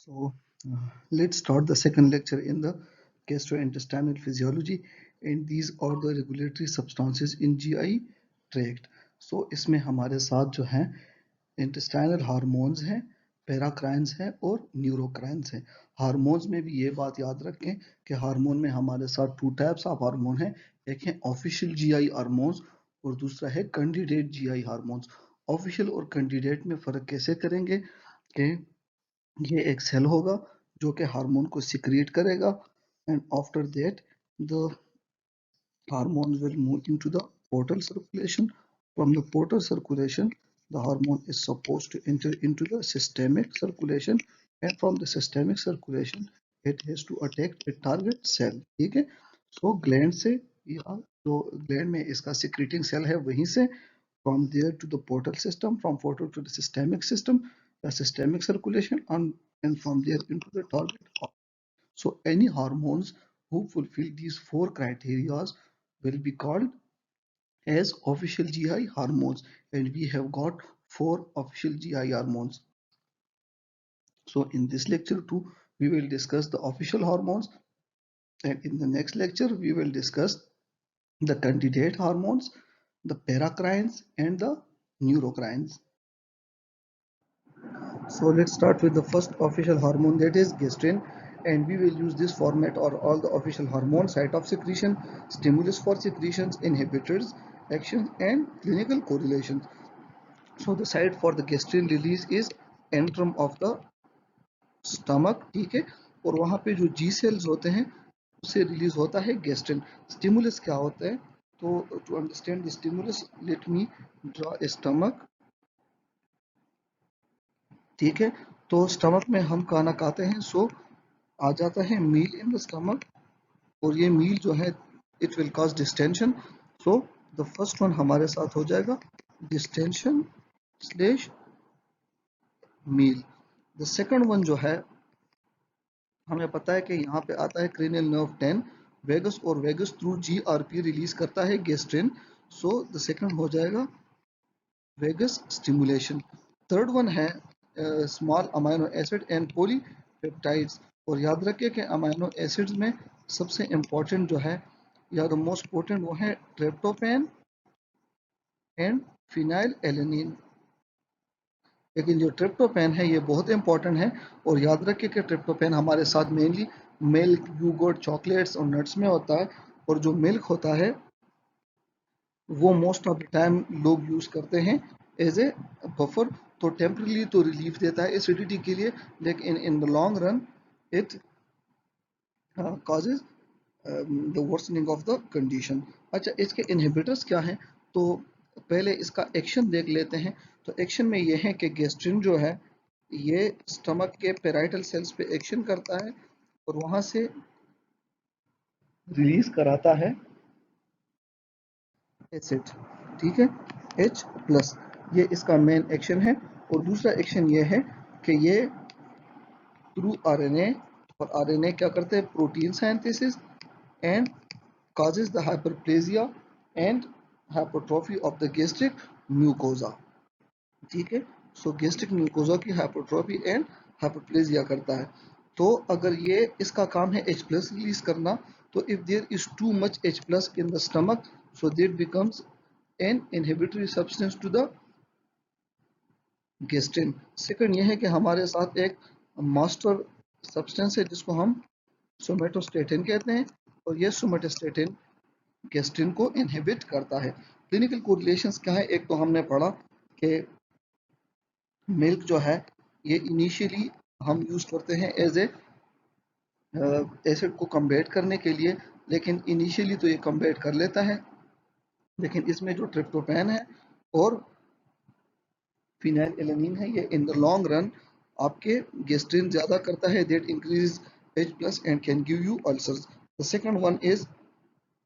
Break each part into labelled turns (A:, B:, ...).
A: So let's start the second lecture in the gastrointestinal physiology, and these are the regulatory substances in GI tract. So इसमें हमारे साथ जो हैं intestinal hormones हैं, पैराक्राइन्स हैं और न्यूरोक्राइन्स हैं। हार्मोन्स में भी ये बात याद रखें कि हार्मोन में हमारे साथ टू टाइप्स ऑफ हार्मोन हैं, एक है ऑफिशियल जीआई हार्मोन्स और दूसरा है कैंडिडेट जीआई हार्मोन्स। ऑफिशियल और कैंडिडेट में फ़र्क कैसे करेंगे कि ये एक सेल होगा जो कि हार्मोन को सिक्रिएट करेगा and after that the hormones will move into the portal circulation. From the portal circulation, the hormone is supposed to enter into the systemic circulation, and from the systemic circulation, it has to attack a target cell. ठीक है? So gland से या जो gland में इसका secreting cell है वहीं से from there to the portal system, from portal to the systemic system, the systemic circulation, and from there into the target. So any hormones who fulfill these four criteria will be called as official GI hormones, and we have got four official GI hormones. So in this lecture too, we will discuss the official hormones, and in the next lecture we will discuss the candidate hormones, the paracrines and the neurocrines. So let's start with the first official hormone, that is gastrin, and we will use this format or all the official hormones: site of secretion, stimulus for secretions, inhibitors, actions and clinical correlations. So the site for the gastrin release is antrum of the stomach, ठीक है, और वहाँ पे जो जी sales होते हैं उससे release होता है गैस्ट्रिन। स्टिमुलस क्या होता है? तो to understand the stimulus, let me draw a stomach. ठीक है, तो स्टमक में हम खाना खाते हैं, सो आ जाता है मील इन द स्टमक, और ये मील जो है it will cause distension. So the first one हमारे साथ हो जाएगा distension slash meal. The second one जो है, हमें पता है कि यहाँ पे आता है क्रेनियल नर्व 10 वेगस, और वेगस थ्रू जीआरपी रिलीज करता है गैस्ट्रिन। सो द सेकंड हो जाएगा वेगस स्टिमुलेशन। थर्ड वन है small amino acid and polypeptides, और याद रखिए कि अमाइनो एसिड्स में सबसे इंपॉर्टेंट जो है या द मोस्ट पोटेंट वो है ट्रिप्टोफैन एंड फिनाइल एलेनिन। लेकिन जो ट्रिप्टोफैन है ये बहुत इंपॉर्टेंट है, और याद रखिए कि ट्रिप्टोफैन हमारे साथ मेनली मिल्क, यूगर्ट, चॉकलेट्स और नट्स में होता है, और जो मिल्क होता है वो मोस्ट ऑफ द टाइम लोग यूज करते हैं एज ए बफर। तो टेम्परली तो रिलीफ देता है एसिडिटी के लिए, लेकिन इन the long run it causes the worsening of the condition. अच्छा, इसके इनहिबिटर्स क्या हैं? तो पहले इसका एक्शन देख लेते हैं। तो एक्शन में ये है कि गैस्ट्रिन जो है ये स्टमक के पेराइटल सेल्स पे एक्शन करता है और वहां से रिलीज कराता है एसिड, ठीक है, H प्लस, ये इसका मेन एक्शन है। और दूसरा एक्शन ये है कि ये थ्रू आरएनए, और आरएनए क्या करते हैं? Protein synthesis and causes the hyperplasia and hypertrophy of the gastric mucosa। ठीक है, सो गैस्ट्रिक म्यूकोजा की हाइपरट्रॉफी एंड हाइपरप्लेजिया करता है। तो अगर ये इसका काम है H प्लस रिलीज करना, तो if there is too much H plus in the stomach, so that becomes an inhibitory substance to the gastrin. Second ये है कि हमारे साथ एक मास्टर सब्सटेंस है जिसको हम सोमेटोस्टेटिन कहते हैं, और ये सोमेटोस्टेटिन गैस्ट्रिन को इनहिबिट करता है। क्लिनिकल कोरिलेशंस क्या है? एक तो हमने पढ़ा कि मिल्क जो है ये इनिशियली हम यूज करते हैं एज ए एसिड को कम्बैट करने के लिए, लेकिन इनिशियली तो ये कम्बैट कर लेता है, लेकिन इसमें जो ट्रिप्टोफैन है और फिनाइल एलेनिन है ये इन द लॉन्ग रन आपके गैस्ट्रिन ज्यादा करता है, that increase H plus and can give you ulcers. The second one is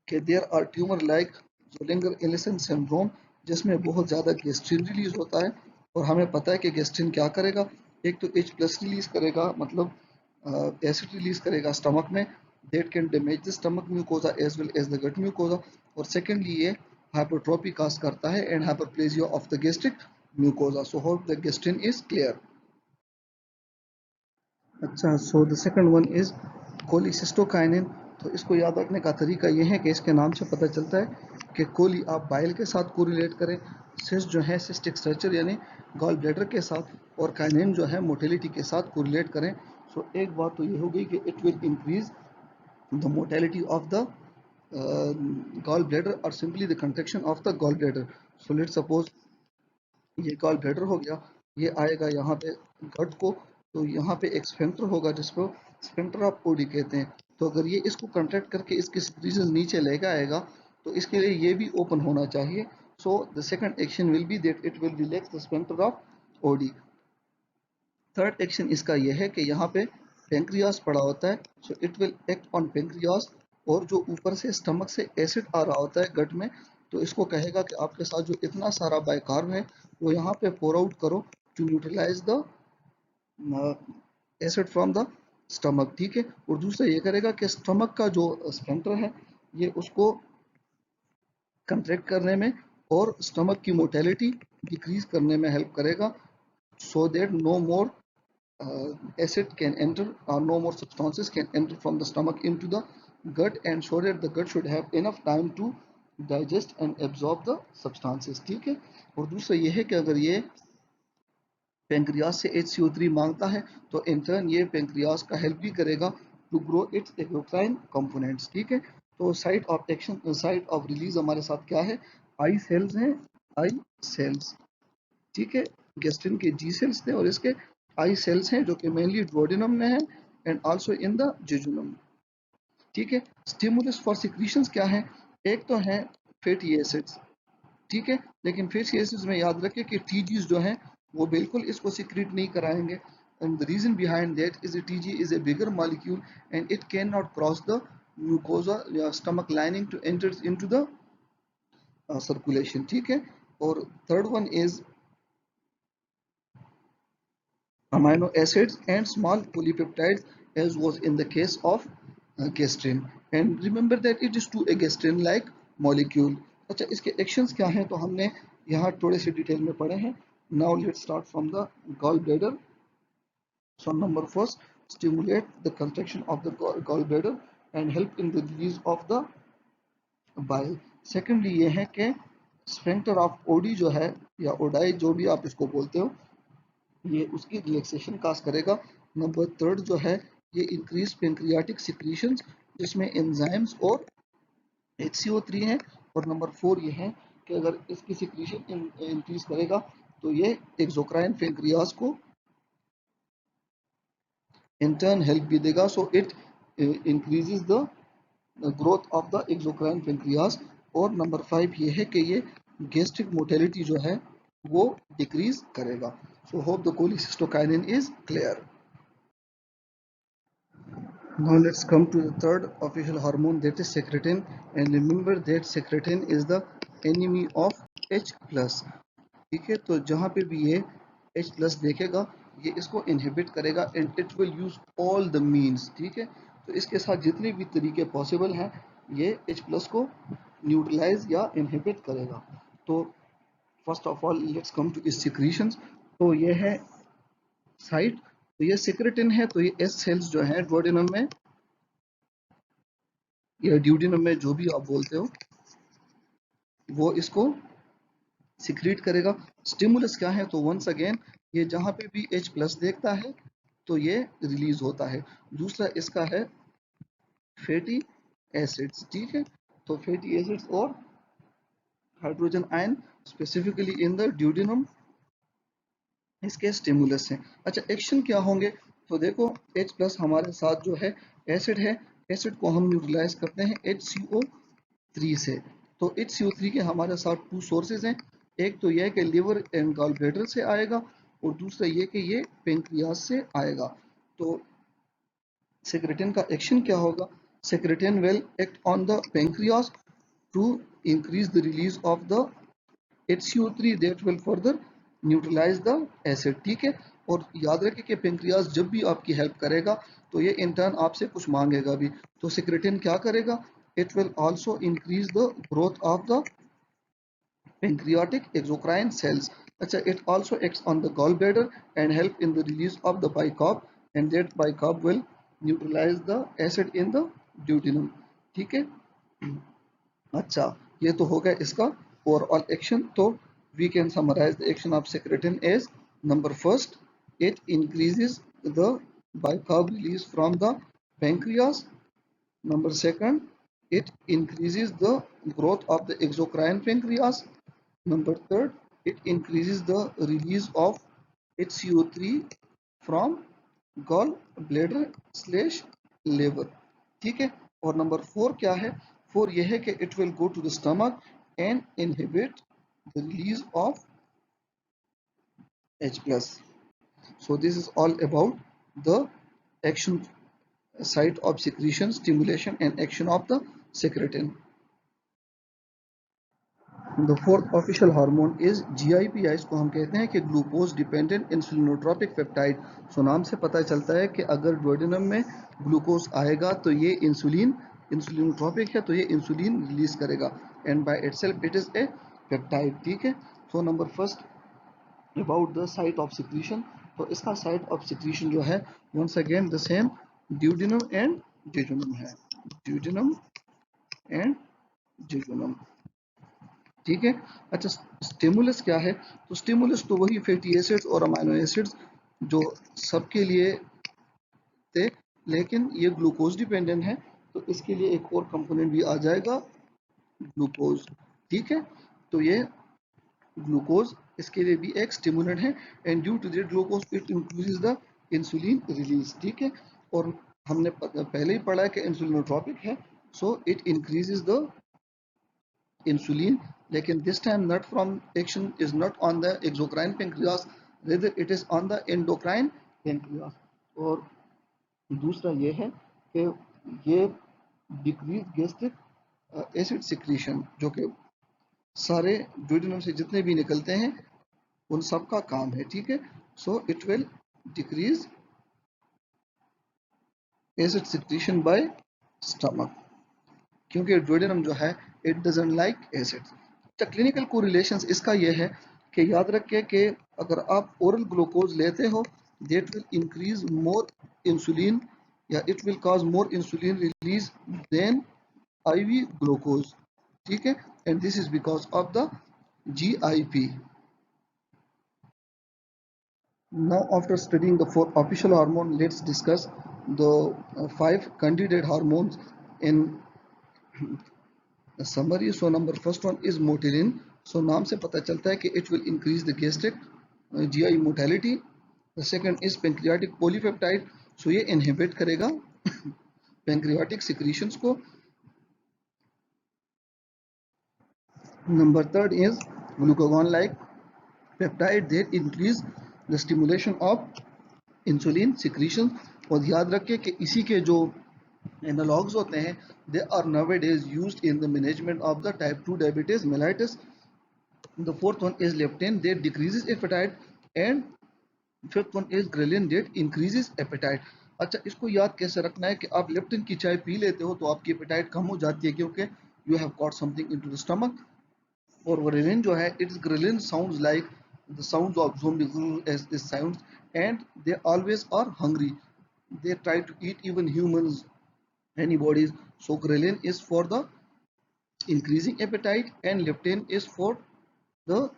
A: कि there are tumour like Zollinger Ellison syndrome, जिसमें बहुत ज़्यादा गैस्ट्रिन रिलीज होता है, और हमें पता है कि गैस्ट्रिन क्या करेगा? एक तो H प्लस रिलीज करेगा, मतलब एसिड रिलीज करेगा स्टमक में, that can damage the stomach mucosa as well as the gut mucosa, और सेकेंडली ये हाइपरट्रोपी काज करता है and hyperplasia of the gastric mucosa. So hope the gastrin is clear. अच्छा, so the second one is cholecystokinin. तो इसको याद रखने का तरीका ये है कि इसके नाम से पता चलता है कि कोली आप बाइल के साथ कोरिलेट करें, सिस जो है सिस्टिक स्ट्रक्चर यानी गॉल ब्लैडर के साथ, और काइनिन जो है मोटेलिटी के साथ कोरिलेट करें। सो एक बात तो ये हो गई कि it will increase the motility of the gall bladder और simply the contraction of the gall bladder. So let suppose ये गॉल ब्लैडर हो गया, ये आएगा यहाँ पे गट को, तो यहाँ पे एक स्फिंक्टर होगा जिसको स्फिंक्टर ऑफ ओडी कहते हैं। तो अगर ये इसको कंट्रैक्ट करके इसकी सिक्रीशंस नीचे लेकर आएगा तो इसके लिए ये भी ओपन होना चाहिए। सो the second action will be that it will relax the sphincter of OD. Third action इसका यह है कि यहाँ पे पेंक्रियास पड़ा होता है, so it will act on pancreas. और जो ऊपर से स्टमक से एसिड आ रहा होता है गट में, तो इसको कहेगा कि आपके साथ जो इतना सारा बाइकार्ब है वो यहाँ पे पोर आउट करो to neutralize the acid from the stomach. ठीक है, और दूसरा ये करेगा कि स्टमक का जो स्फिंक्टर है ये उसको कंट्रैक्ट करने में और स्टमक की मोटेलिटी डिक्रीज करने में हेल्प करेगा, so that no more acid can enter or no more substances can enter from the stomach into the gut, and so that the gut should have enough time to digest and absorb the substances। ठीक है, और दूसरा ये है कि अगर ये pancreas से HCO3 मांगता है तो इन टर्न ये पेंक्रियास का हेल्प भी करेगा to grow its exocrine components. ठीक है, तो site of action site of release हमारे साथ क्या है, आई सेल्स हैं, आई सेल्स। ठीक है, गेस्ट्रिन के जी सेल्स थे और इसके आई सेल्स हैं जो कि मेनली डुओडेनम में है and also in the jejunum. ठीक है, स्टिमुलस फॉर सिक्रीशंस क्या है, एक तो है फैटी एसिड्स। ठीक है, लेकिन फैटी एसिड्स में याद रखें कि टीजीज जो हैं वो बिल्कुल इसको सिक्रीट नहीं कराएंगे, and the reason behind that is TG is a bigger molecule and it can not cross the mucosa या stomach lining to enter into the circulation. ठीक है, और third one is amino acids and small polypeptides, as was in the case of gastrin, and remember that it is to a gastrin like molecule। अच्छा, इसके actions क्या हैं तो हमने यहाँ थोड़े से डिटेल में पढ़े हैं। Now let's start from the gall bladder. So number first, stimulate the contraction of the gallbladder and help in the release of the bile। Secondly ये है कि स्फिंक्टर ऑफ ओडी जो है या ओडाई जो भी आप इसको बोलते हो, ये उसकी रिलैक्सेशन काज करेगा। नंबर थर्ड जो है ये इंक्रीज पेंक्रियाटिक सिक्रीशंस जिसमें एंजाइम्स और HCO3 है। और नंबर फोर ये है कि अगर इसकी सिक्रीशन इंक्रीज करेगा तो ये एक्सोक्राइन पेंक्रियास को इन टर्न हेल्प भी देगा, so it increases the growth of the exocrine pancreas. और नंबर फाइव ये है कि ये गैस्ट्रिक मोटेलिटी जो है वो डिक्रीज करेगा। सो hope the cholecystokinin is clear. Now let's come to the third official hormone, that is secretin, and remember that secretin is the enemy of H plus। ठीक है, तो जहाँ पे भी ये H plus देखेगा ये इसको इनहिबिट करेगा and it will use all the means. ठीक है, तो इसके साथ जितने भी तरीके पॉसिबल हैं ये H plus को न्यूट्रलाइज या इनहिबिट करेगा। तो first of all let's come to इस सिक्रीशंस। तो ये है साइट, तो ये सिक्रेटिन है, तो ये एस सेल्स जो है डुओडेनम में या ड्यूडेनम में जो भी आप बोलते हो वो इसको सिक्रीट करेगा। स्टिमुलस क्या है तो वंस अगेन ये जहां पे भी H प्लस देखता है तो ये रिलीज होता है। दूसरा इसका है फैटी एसिड्स। ठीक है, तो फैटी एसिड्स और hydrogen ion specifically in the duodenum इसके स्टिमुलस हैं। अच्छा, एक्शन क्या होंगे तो देखो H प्लस हमारे साथ जो है एसिड है, एसिड को हम न्यूट्रलाइज करते हैं HCO3 से। तो HCO3 के हमारे साथ टू सोर्सेज हैं, एक तो यह कि लिवर एंड गॉल ब्लैडर से आएगा और दूसरा ये कि ये पेंक्रियास से आएगा। तो सेक्रेटिन का एक्शन क्या होगा, secretin will act on the pancreas to increase the release of the HCO3 that will further neutralize the acid. ठीक है, और याद रखें कि पेंक्रियास जब भी आपकी हेल्प करेगा तो ये इंटर्न आपसे कुछ मांगेगा भी। तो सिक्रेटिन क्या करेगा, it will also increase the growth of the pancreatic exocrine cells। अच्छा, it also acts on the gallbladder and help in the release of the bicarb and that bicarb will neutralize the acid in the duodenum. ठीक है, अच्छा, ये तो हो गया इसका overall action. तो we can summarize the action of secretin as number first, it increases the bicarb release from the pancreas. Number second, it increases the growth of the exocrine pancreas. Number third, it increases the release of HCO3 from gallbladder slash liver. ठीक है, और number four क्या है? Four यह है कि it will go to the stomach and inhibit the release of H plus. So this is all about the action site of secretion, stimulation and action of the secretin. The fourth official hormone is GIP. इसको हम कहते हैं कि glucose dependent इंसुलिनोट्रोपिक peptide. सो नाम से पता चलता है कि अगर डुओडेनम में ग्लूकोज आएगा तो ये इंसुलिनोट्रोपिक है, तो ये इंसुलिन रिलीज करेगा and by itself it is a peptide. ठीक है, so number first about the site of secretion. तो इसका साइट ऑफ सिक्रीशन जो है once again the same duodenum and jejunum है. Duodenum and jejunum. ठीक है, अच्छा, स्टिमुलस क्या है? तो स्टिमुलस तो वही फैटी एसिड्स और अमाइनो एसिड्स जो सबके लिए थे, लेकिन ये ग्लूकोज डिपेंडेंट है, तो इसके लिए एक और कंपोनेंट भी आ जाएगा, ग्लूकोज. ठीक है, तो ये ग्लूकोज इसके लिए भी एक स्टिमुलेंट है and due to that glucose it increases the insulin release. ठीक है, और हमने पहले ही पढ़ा है कि इंसुलिनोट्रोपिक है, so it increases the insulin, लेकिन this time not from action is not on the exocrine pancreas, rather it is on the endocrine pancreas. और दूसरा ये है कि ये डिक्रीज गैस्ट्रिक एसिड सिक्रीशन, जो कि सारे ड्यूडेनम से जितने भी निकलते हैं उन सब का काम है. ठीक है, so it will decrease acid secretion bye stomach, क्योंकि ड्यूडेनम जो है इट डजंट लाइक एसिड. तो क्लिनिकल कोरिलेशंस इसका यह है कि याद रखें कि अगर आप ओरल ग्लूकोज लेते हो that will increase more insulin या it will cause more insulin release than IV glucose. ठीक है, and this is because of the GIP. Now after studying the four official hormone, let's discuss the five candidate hormones in summary. So number first one is motilin. So नाम से पता चलता है कि it will increase the gastric GI motility. The second is pancreatic polypeptide. So ये inhibit करेगा pancreatic secretions को. Number third is glucagon like peptide that increase the stimulation of insulin secretion. और याद रखें कि इसी के जो analogs होते हैं they are nowadays used in the management of the type 2 diabetes mellitus. The fourth one is leptin that decreases appetite and fifth one is ghrelin that increases appetite. अच्छा, इसको याद कैसे रखना है कि आप लेप्टिन की चाय पी लेते हो तो आपकी एपेटाइट कम हो जाती है क्योंकि you have got something into the stomach. और ग्रेलिन जो है it's ghrelin sounds like the sounds of zombie as this sounds, and they always are hungry, they try to eat even humans, antibodies. So ghrelin is for the increasing appetite and leptin is for the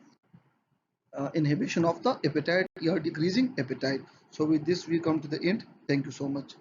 A: inhibition of the appetite or decreasing appetite. So with this we come to the end. Thank you so much.